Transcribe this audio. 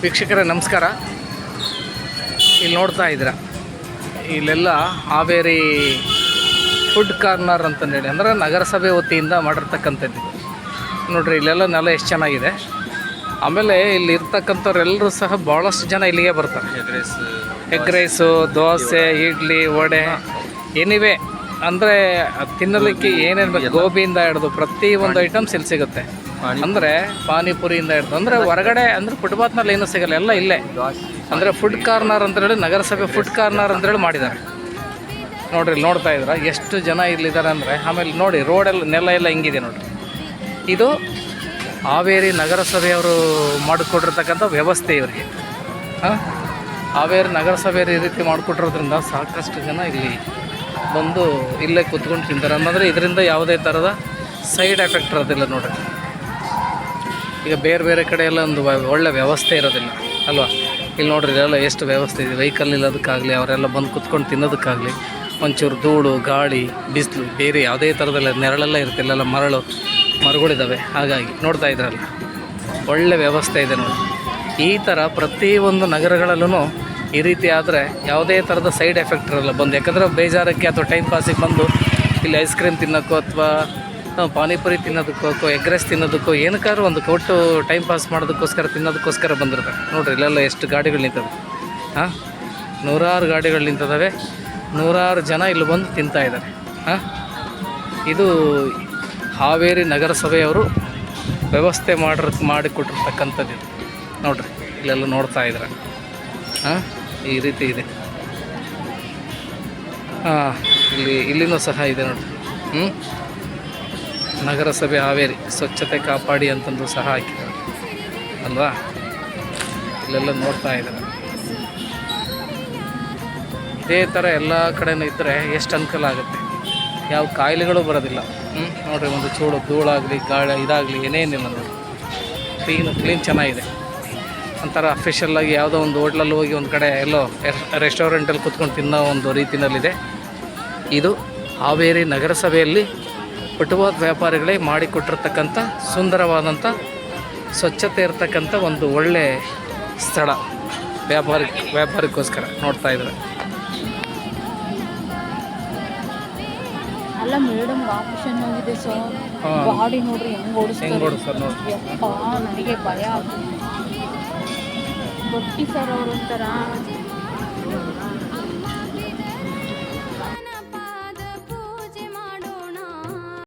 ವೀಕ್ಷಕರೇ ನಮಸ್ಕಾರ. ಇಲ್ಲಿ ನೋಡ್ತಾ ಇದ್ದೀರಾ, ಇಲ್ಲೆಲ್ಲ ಹಾವೇರಿ ಫುಡ್ ಕಾರ್ನರ್ ಅಂತಂದೇಳಿ ಅಂದರೆ ನಗರಸಭೆ ವತಿಯಿಂದ ಮಾಡಿರ್ತಕ್ಕಂಥದ್ದು ನೋಡ್ರಿ. ಇಲ್ಲೆಲ್ಲ ನೆಲ ಎಷ್ಟು ಚೆನ್ನಾಗಿದೆ. ಆಮೇಲೆ ಇಲ್ಲಿ ಇರ್ತಕ್ಕಂಥವ್ರೆಲ್ಲರೂ ಸಹ ಭಾಳಷ್ಟು ಜನ ಇಲ್ಲಿಗೆ ಬರ್ತಾರೆ. ಎಗ್ ರೈಸು, ದೋಸೆ, ಇಡ್ಲಿ, ವಡೆ, ಏನಿವೆ ಅಂದರೆ ತಿನ್ನಲಿಕ್ಕೆ ಏನೇನು ಬೇಕು, ಗೋಬಿಯಿಂದ ಹಿಡಿದು ಪ್ರತಿಯೊಂದು ಐಟಮ್ಸ್ ಇಲ್ಲಿ ಸಿಗುತ್ತೆ. ಅಂದರೆ ಪಾನಿಪುರಿಯಿಂದ ಹಿಡಿದು ಅಂದರೆ ಹೊರಗಡೆ ಅಂದರೆ ಫುಟ್ಪಾತ್ನಲ್ಲಿ ಏನೂ ಸಿಗಲ್ಲ, ಎಲ್ಲ ಇಲ್ಲೇ. ಅಂದರೆ ಫುಡ್ ಕಾರ್ನರ್ ಅಂತೇಳಿ ನಗರಸಭೆ ಫುಡ್ ಕಾರ್ನರ್ ಅಂತೇಳಿ ಮಾಡಿದ್ದಾರೆ ನೋಡಿರಿ. ಇಲ್ಲಿ ನೋಡ್ತಾ ಇದ್ದೀರಾ ಎಷ್ಟು ಜನ ಇಲ್ಲಿದ್ದಾರೆ ಅಂದರೆ. ಆಮೇಲೆ ನೋಡಿ ರೋಡೆಲ್ಲ ನೆಲ ಎಲ್ಲ ಹಿಂಗಿದೆ ನೋಡಿರಿ. ಇದು ಹಾವೇರಿ ನಗರಸಭೆಯವರು ಮಾಡಿಕೊಟ್ಟಿರ್ತಕ್ಕಂಥ ವ್ಯವಸ್ಥೆ ಇವರಿಗೆ. ಹಾವೇರಿ ನಗರಸಭೆ ಈ ರೀತಿ ಮಾಡಿಕೊಟ್ಟಿರೋದ್ರಿಂದ ಸಾಕಷ್ಟು ಜನ ಇಲ್ಲಿ ಬಂದು ಇಲ್ಲೇ ಕೂತ್ಕೊಂಡು ತಿಂತಾರೆ. ಅಂದರೆ ಇದರಿಂದ ಯಾವುದೇ ಥರದ ಸೈಡ್ ಎಫೆಕ್ಟ್ ಇರೋದಿಲ್ಲ ನೋಡಿರಿ. ಈಗ ಬೇರೆ ಬೇರೆ ಕಡೆ ಎಲ್ಲ ಒಂದು ಒಳ್ಳೆ ವ್ಯವಸ್ಥೆ ಇರೋದಿಲ್ಲ ಅಲ್ವಾ. ಇಲ್ಲಿ ನೋಡ್ರಿ ಇದೆಲ್ಲ ಎಷ್ಟು ವ್ಯವಸ್ಥೆ ಇದೆ. ವೆಹಿಕಲ್ ಇಲ್ಲೋದಕ್ಕಾಗಲಿ, ಅವರೆಲ್ಲ ಬಂದು ಕುತ್ಕೊಂಡು ತಿನ್ನೋದಕ್ಕಾಗಲಿ, ಒಂಚೂರು ಧೂಳು, ಗಾಳಿ, ಬಿಸಿಲು, ಬೇರೆ ಯಾವುದೇ ಥರದಲ್ಲ ನೆರಳೆಲ್ಲ ಇರ್ತಿಲ್ಲ, ಮರಗಳಿದ್ದಾವೆ. ಹಾಗಾಗಿ ನೋಡ್ತಾ ಇದ್ರಲ್ಲ ಒಳ್ಳೆ ವ್ಯವಸ್ಥೆ ಇದೆ ನೋಡಿ. ಈ ಥರ ಪ್ರತಿಯೊಂದು ನಗರಗಳಲ್ಲೂ ಈ ರೀತಿ ಆದರೆ ಯಾವುದೇ ಥರದ ಸೈಡ್ ಎಫೆಕ್ಟ್ ಇರೋಲ್ಲ ಬಂದು. ಯಾಕಂದರೆ ಬೇಜಾರಕ್ಕೆ ಅಥವಾ ಟೈಮ್ ಪಾಸಿಗೆ ಬಂದು ಇಲ್ಲಿ ಐಸ್ ಕ್ರೀಮ್ ತಿನ್ನೋಕ್ಕೋ ಅಥವಾ ಪಾನಿಪುರಿ ತಿನ್ನೋದಕ್ಕೋ ಎಗ್ ರೈಸ್ ತಿನ್ನೋದಕ್ಕೋ ಏನಕ್ಕಾದ್ರೂ ಒಂದು ಕೊಟ್ಟು ಟೈಮ್ ಪಾಸ್ ಮಾಡೋದಕ್ಕೋಸ್ಕರ ತಿನ್ನೋದಕ್ಕೋಸ್ಕರ ಬಂದಿರ್ತಾರೆ ನೋಡಿರಿ. ಇಲ್ಲೆಲ್ಲ ಎಷ್ಟು ಗಾಡಿಗಳು ನಿಂತವೆ, ನೂರಾರು ಗಾಡಿಗಳು ನಿಂತಿದ್ದಾವೆ. ನೂರಾರು ಜನ ಇಲ್ಲಿ ಬಂದು ತಿಂತಾಯಿದ್ದಾರೆ. ಇದು ಹಾವೇರಿ ನಗರಸಭೆಯವರು ವ್ಯವಸ್ಥೆ ಮಾಡಿಕೊಟ್ಟಿರ್ತಕ್ಕಂಥದ್ದು ಇದು ನೋಡಿರಿ. ಇಲ್ಲೆಲ್ಲ ನೋಡ್ತಾ ಇದ್ದಾರೆ. ಈ ರೀತಿ ಇದೆ. ಇಲ್ಲಿನೂ ಸಹ ಇದೆ ನೋಡಿ. ನಗರಸಭೆ ಹಾವೇರಿ ಸ್ವಚ್ಛತೆ ಕಾಪಾಡಿ ಅಂತಂದು ಸಹ ಹಾಕಿದ್ದಾರೆ ಅಲ್ವಾ. ಇಲ್ಲೆಲ್ಲ ನೋಡ್ತಾ ಇದ್ದಾರೆ. ಇದೇ ಥರ ಎಲ್ಲ ಕಡೆನೂ ಇದ್ದರೆ ಎಷ್ಟು ಅನುಕೂಲ ಆಗುತ್ತೆ, ಯಾವ ಕಾಯಿಲೆಗಳು ಬರೋದಿಲ್ಲ. ನೋಡಿರಿ, ಒಂದು ಚೂಡು ಧೂಳಾಗಲಿ, ಗಾಳಿ ಇದಾಗಲಿ ಏನೇನಿಲ್ಲ ನೋಡಿ. ಕ್ಲೀನ್ ಚೆನ್ನಾಗಿದೆ. ಒಂಥರ ಅಫಿಷಿಯಲ್ಲಾಗಿ ಯಾವುದೋ ಒಂದು ಹೋಟ್ಲಲ್ಲಿ ಹೋಗಿ ಒಂದು ಕಡೆ ಎಲ್ಲೋ ರೆಸ್ಟೋರೆಂಟಲ್ಲಿ ಕೂತ್ಕೊಂಡು ತಿನ್ನೋ ಒಂದು ರೀತಿಯಲ್ಲಿದೆ. ಇದು ಹಾವೇರಿ ನಗರಸಭೆಯಲ್ಲಿ ಫುಟ್ಪಾತ್ ವ್ಯಾಪಾರಿಗಳೇ ಮಾಡಿಕೊಟ್ಟಿರ್ತಕ್ಕಂಥ ಸುಂದರವಾದಂಥ ಸ್ವಚ್ಛತೆ ಇರತಕ್ಕಂಥ ಒಂದು ಒಳ್ಳೆ ಸ್ಥಳ ವ್ಯಾಪಾರಕ್ಕೋಸ್ಕರ ನೋಡ್ತಾ ಇದ್ದಾರೆ. ಅಲ್ಲ ಮೇಡಮ್ ಆಪರೇಷನ್ ಆಗಿದೆ ಸರ್. ಗಾಡಿ ನೋಡ್ರಿ ಹೆಂಗ್ ಓಡಿಸ್ತಾರೆ ನೋಡಿ. ನನಗೆ ಭಯ ಆಗುತ್ತೆ. ಗೊತ್ತಿ ಸರ್ ಅವ್ರ ಒಂಥರ